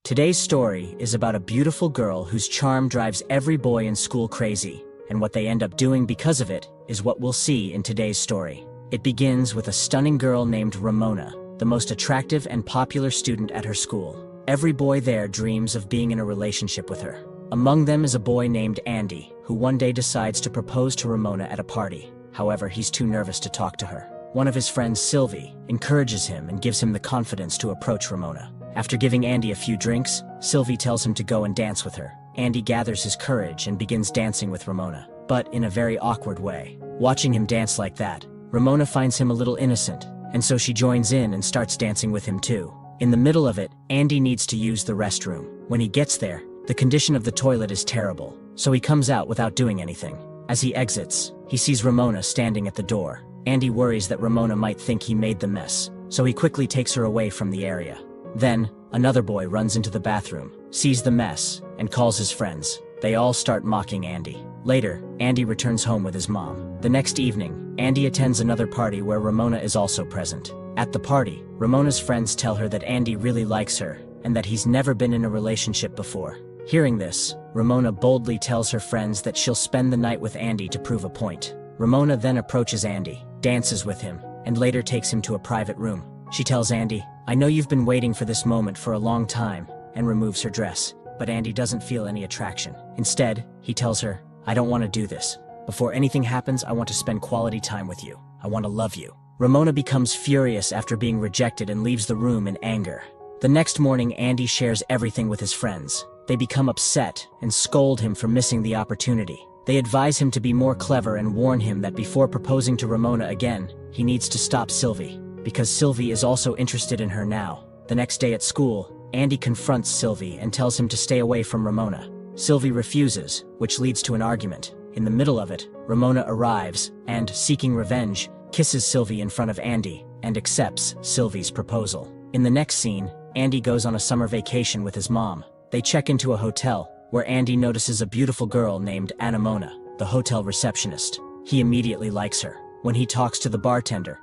Today's story is about a beautiful girl whose charm drives every boy in school crazy, and what they end up doing because of it is what we'll see in today's story. It begins with a stunning girl named Ramona, the most attractive and popular student at her school. Every boy there dreams of being in a relationship with her. Among them is a boy named Andy, who one day decides to propose to Ramona at a party. However, he's too nervous to talk to her. One of his friends, Sylvie, encourages him and gives him the confidence to approach Ramona. After giving Andy a few drinks, Sylvie tells him to go and dance with her. Andy gathers his courage and begins dancing with Ramona, but in a very awkward way. Watching him dance like that, Ramona finds him a little innocent, and so she joins in and starts dancing with him too. In the middle of it, Andy needs to use the restroom. When he gets there, the condition of the toilet is terrible, so he comes out without doing anything. As he exits, he sees Ramona standing at the door. Andy worries that Ramona might think he made the mess, so he quickly takes her away from the area. Then, another boy runs into the bathroom, sees the mess, and calls his friends. They all start mocking Andy. Later, Andy returns home with his mom. The next evening, Andy attends another party where Ramona is also present. At the party, Ramona's friends tell her that Andy really likes her, and that he's never been in a relationship before. Hearing this, Ramona boldly tells her friends that she'll spend the night with Andy to prove a point. Ramona then approaches Andy, dances with him, and later takes him to a private room. She tells Andy, "I know you've been waiting for this moment for a long time," and removes her dress. But Andy doesn't feel any attraction. Instead, he tells her, "I don't want to do this. Before anything happens, I want to spend quality time with you. I want to love you." Ramona becomes furious after being rejected and leaves the room in anger. The next morning, Andy shares everything with his friends. They become upset and scold him for missing the opportunity. They advise him to be more clever and warn him that before proposing to Ramona again, he needs to stop Sylvie, because Sylvie is also interested in her now. The next day at school, Andy confronts Sylvie and tells him to stay away from Ramona. Sylvie refuses, which leads to an argument. In the middle of it, Ramona arrives and, seeking revenge, kisses Sylvie in front of Andy and accepts Sylvie's proposal. In the next scene, Andy goes on a summer vacation with his mom. They check into a hotel, where Andy notices a beautiful girl named Ramona, the hotel receptionist. He immediately likes her. When he talks to the bartender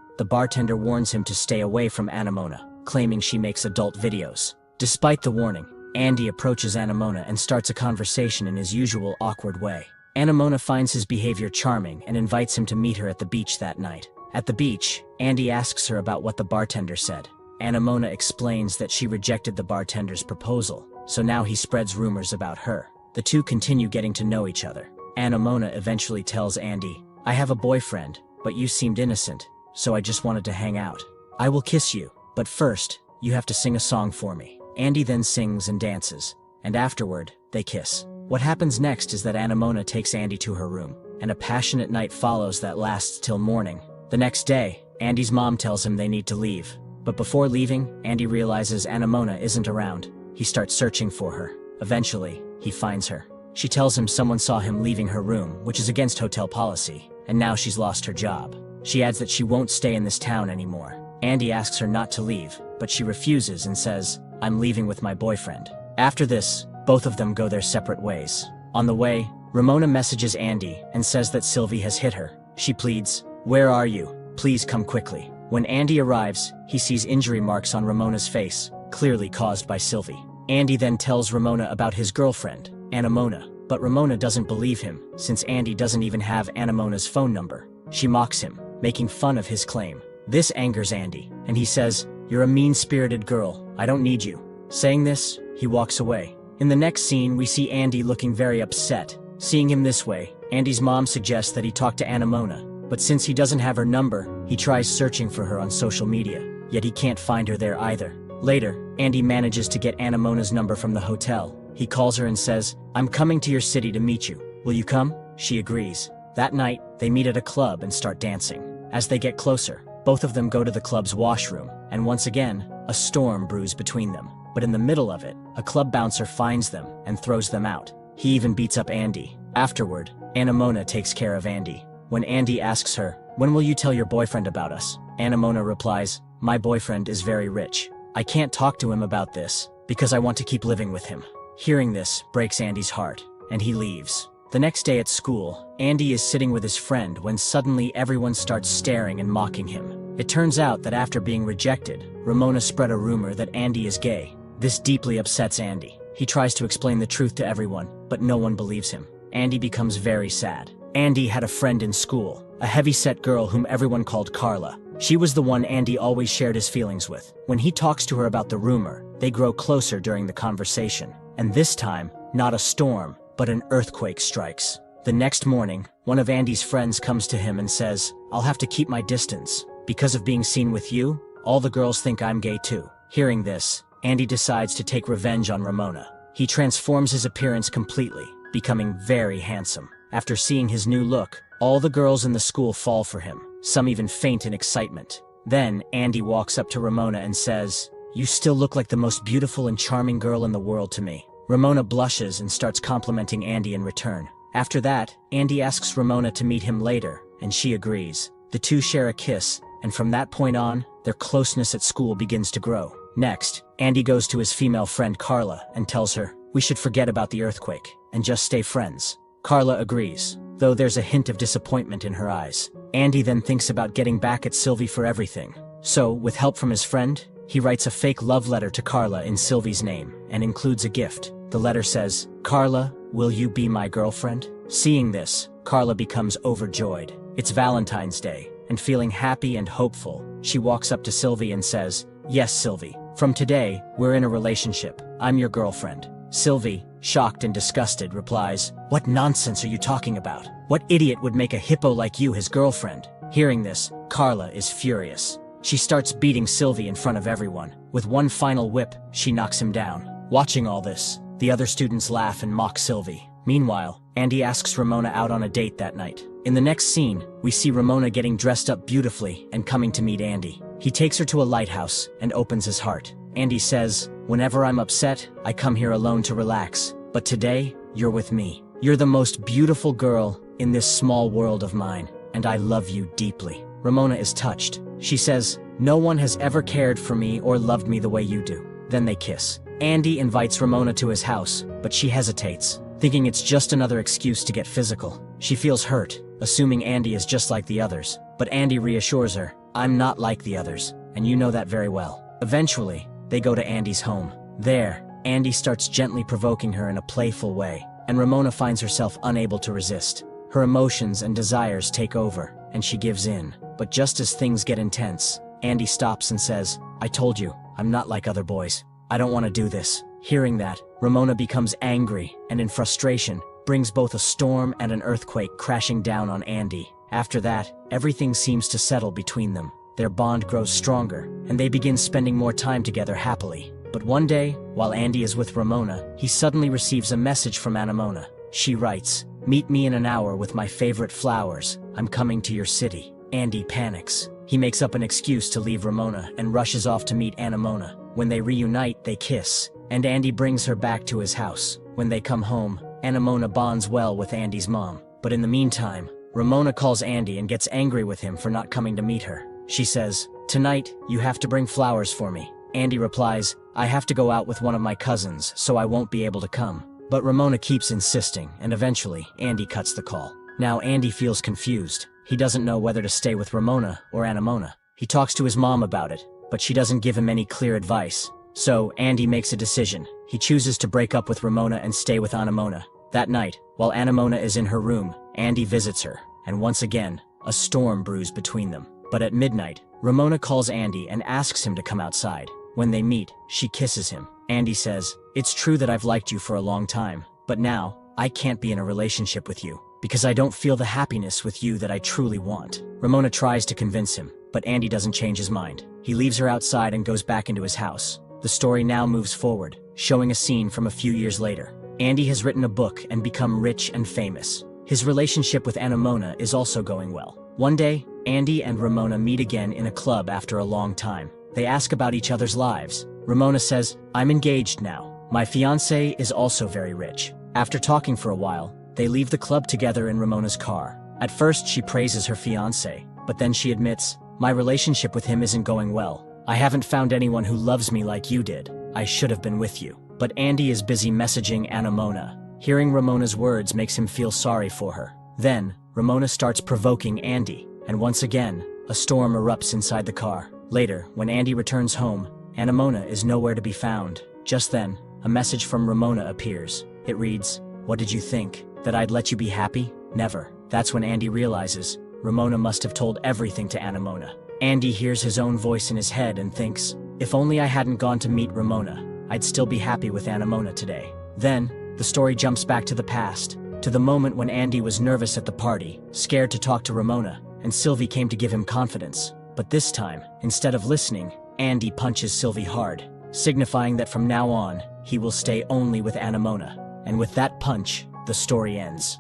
warns him to stay away from Ramona, claiming she makes adult videos. Despite the warning, Andy approaches Ramona and starts a conversation in his usual awkward way. Ramona finds his behavior charming and invites him to meet her at the beach that night. At the beach, Andy asks her about what the bartender said. Ramona explains that she rejected the bartender's proposal, so now he spreads rumors about her. The two continue getting to know each other. Ramona eventually tells Andy, "I have a boyfriend, but you seemed innocent, so I just wanted to hang out. I will kiss you, but first, you have to sing a song for me." Andy then sings and dances, and afterward, they kiss. What happens next is that Ramona takes Andy to her room, and a passionate night follows that lasts till morning. The next day, Andy's mom tells him they need to leave. But before leaving, Andy realizes Ramona isn't around. He starts searching for her. Eventually, he finds her. She tells him someone saw him leaving her room, which is against hotel policy, and now she's lost her job. She adds that she won't stay in this town anymore. Andy asks her not to leave, but she refuses and says, "I'm leaving with my boyfriend." After this, both of them go their separate ways. On the way, Ramona messages Andy and says that Sylvie has hit her. She pleads, "Where are you? Please come quickly." When Andy arrives, he sees injury marks on Ramona's face, clearly caused by Sylvie. Andy then tells Ramona about his girlfriend, Ramona, but Ramona doesn't believe him, since Andy doesn't even have Ramona's phone number. She mocks him, making fun of his claim. This angers Andy, and he says, "You're a mean-spirited girl, I don't need you." Saying this, he walks away. In the next scene, we see Andy looking very upset. Seeing him this way, Andy's mom suggests that he talk to Ramona, but since he doesn't have her number, he tries searching for her on social media, yet he can't find her there either. Later, Andy manages to get Ramona's number from the hotel. He calls her and says, "I'm coming to your city to meet you. Will you come?" She agrees. That night, they meet at a club and start dancing. As they get closer, both of them go to the club's washroom, and once again, a storm brews between them. But in the middle of it, a club bouncer finds them and throws them out. He even beats up Andy. Afterward, Ramona takes care of Andy. When Andy asks her, "When will you tell your boyfriend about us?" Ramona replies, "My boyfriend is very rich. I can't talk to him about this, because I want to keep living with him." Hearing this breaks Andy's heart, and he leaves. The next day at school, Andy is sitting with his friend when suddenly everyone starts staring and mocking him. It turns out that after being rejected, Ramona spread a rumor that Andy is gay. This deeply upsets Andy. He tries to explain the truth to everyone, but no one believes him. Andy becomes very sad. Andy had a friend in school, a heavy-set girl whom everyone called Carla. She was the one Andy always shared his feelings with. When he talks to her about the rumor, they grow closer during the conversation. And this time, not a storm, but an earthquake strikes. The next morning, one of Andy's friends comes to him and says, "I'll have to keep my distance. Because of being seen with you, all the girls think I'm gay too." Hearing this, Andy decides to take revenge on Ramona. He transforms his appearance completely, becoming very handsome. After seeing his new look, all the girls in the school fall for him. Some even faint in excitement. Then, Andy walks up to Ramona and says, "You still look like the most beautiful and charming girl in the world to me." Ramona blushes and starts complimenting Andy in return. After that, Andy asks Ramona to meet him later, and she agrees. The two share a kiss, and from that point on, their closeness at school begins to grow. Next, Andy goes to his female friend Carla and tells her, "We should forget about the earthquake and just stay friends." Carla agrees, though there's a hint of disappointment in her eyes. Andy then thinks about getting back at Sylvie for everything. So, with help from his friend, he writes a fake love letter to Carla in Sylvie's name and includes a gift. The letter says, "Carla, will you be my girlfriend?" Seeing this, Carla becomes overjoyed. It's Valentine's Day, and feeling happy and hopeful, she walks up to Sylvie and says, "Yes, Sylvie. From today, we're in a relationship. I'm your girlfriend." Sylvie, shocked and disgusted, replies, "What nonsense are you talking about? What idiot would make a hippo like you his girlfriend?" Hearing this, Carla is furious. She starts beating Sylvie in front of everyone. With one final whip, she knocks him down. Watching all this, the other students laugh and mock Sylvie. Meanwhile, Andy asks Ramona out on a date that night. In the next scene, we see Ramona getting dressed up beautifully and coming to meet Andy. He takes her to a lighthouse and opens his heart. Andy says, "Whenever I'm upset, I come here alone to relax. But today, you're with me. You're the most beautiful girl in this small world of mine, and I love you deeply." Ramona is touched. She says, "No one has ever cared for me or loved me the way you do." Then they kiss. Andy invites Ramona to his house, but she hesitates, thinking it's just another excuse to get physical. She feels hurt, assuming Andy is just like the others. But Andy reassures her, "I'm not like the others, and you know that very well." Eventually, they go to Andy's home. There, Andy starts gently provoking her in a playful way, and Ramona finds herself unable to resist. Her emotions and desires take over, and she gives in. But just as things get intense, Andy stops and says, "I told you, I'm not like other boys. I don't want to do this." Hearing that, Ramona becomes angry and in frustration, brings both a storm and an earthquake crashing down on Andy. After that, everything seems to settle between them. Their bond grows stronger, and they begin spending more time together happily. But one day, while Andy is with Ramona, he suddenly receives a message from Ramona. She writes, "Meet me in an hour with my favorite flowers. I'm coming to your city." Andy panics. He makes up an excuse to leave Ramona and rushes off to meet Ramona. When they reunite, they kiss, and Andy brings her back to his house. When they come home, Ramona bonds well with Andy's mom. But in the meantime, Ramona calls Andy and gets angry with him for not coming to meet her. She says, "Tonight, you have to bring flowers for me." Andy replies, "I have to go out with one of my cousins, so I won't be able to come." But Ramona keeps insisting, and eventually, Andy cuts the call. Now Andy feels confused. He doesn't know whether to stay with Ramona or Ramona. He talks to his mom about it, but she doesn't give him any clear advice. So Andy makes a decision. He chooses to break up with Ramona and stay with Ramona. That night, while Ramona is in her room, Andy visits her, and once again, a storm brews between them. But at midnight, Ramona calls Andy and asks him to come outside. When they meet, she kisses him. Andy says, "It's true that I've liked you for a long time, but now, I can't be in a relationship with you, because I don't feel the happiness with you that I truly want." Ramona tries to convince him, but Andy doesn't change his mind. He leaves her outside and goes back into his house. The story now moves forward, showing a scene from a few years later. Andy has written a book and become rich and famous. His relationship with Ramona is also going well. One day, Andy and Ramona meet again in a club after a long time. They ask about each other's lives. Ramona says, "I'm engaged now. My fiancé is also very rich." After talking for a while, they leave the club together in Ramona's car. At first, she praises her fiancé, but then she admits, "My relationship with him isn't going well. I haven't found anyone who loves me like you did. I should have been with you." But Andy is busy messaging Ramona. Hearing Ramona's words makes him feel sorry for her. Then, Ramona starts provoking Andy, and once again, a storm erupts inside the car. Later, when Andy returns home, Ramona is nowhere to be found. Just then, a message from Ramona appears. It reads, "What did you think? That I'd let you be happy? Never." That's when Andy realizes Ramona must have told everything to Ramona. Andy hears his own voice in his head and thinks, if only I hadn't gone to meet Ramona, I'd still be happy with Ramona today. Then, the story jumps back to the past, to the moment when Andy was nervous at the party, scared to talk to Ramona, and Sylvie came to give him confidence. But this time, instead of listening, Andy punches Sylvie hard, signifying that from now on, he will stay only with Ramona. And with that punch, the story ends.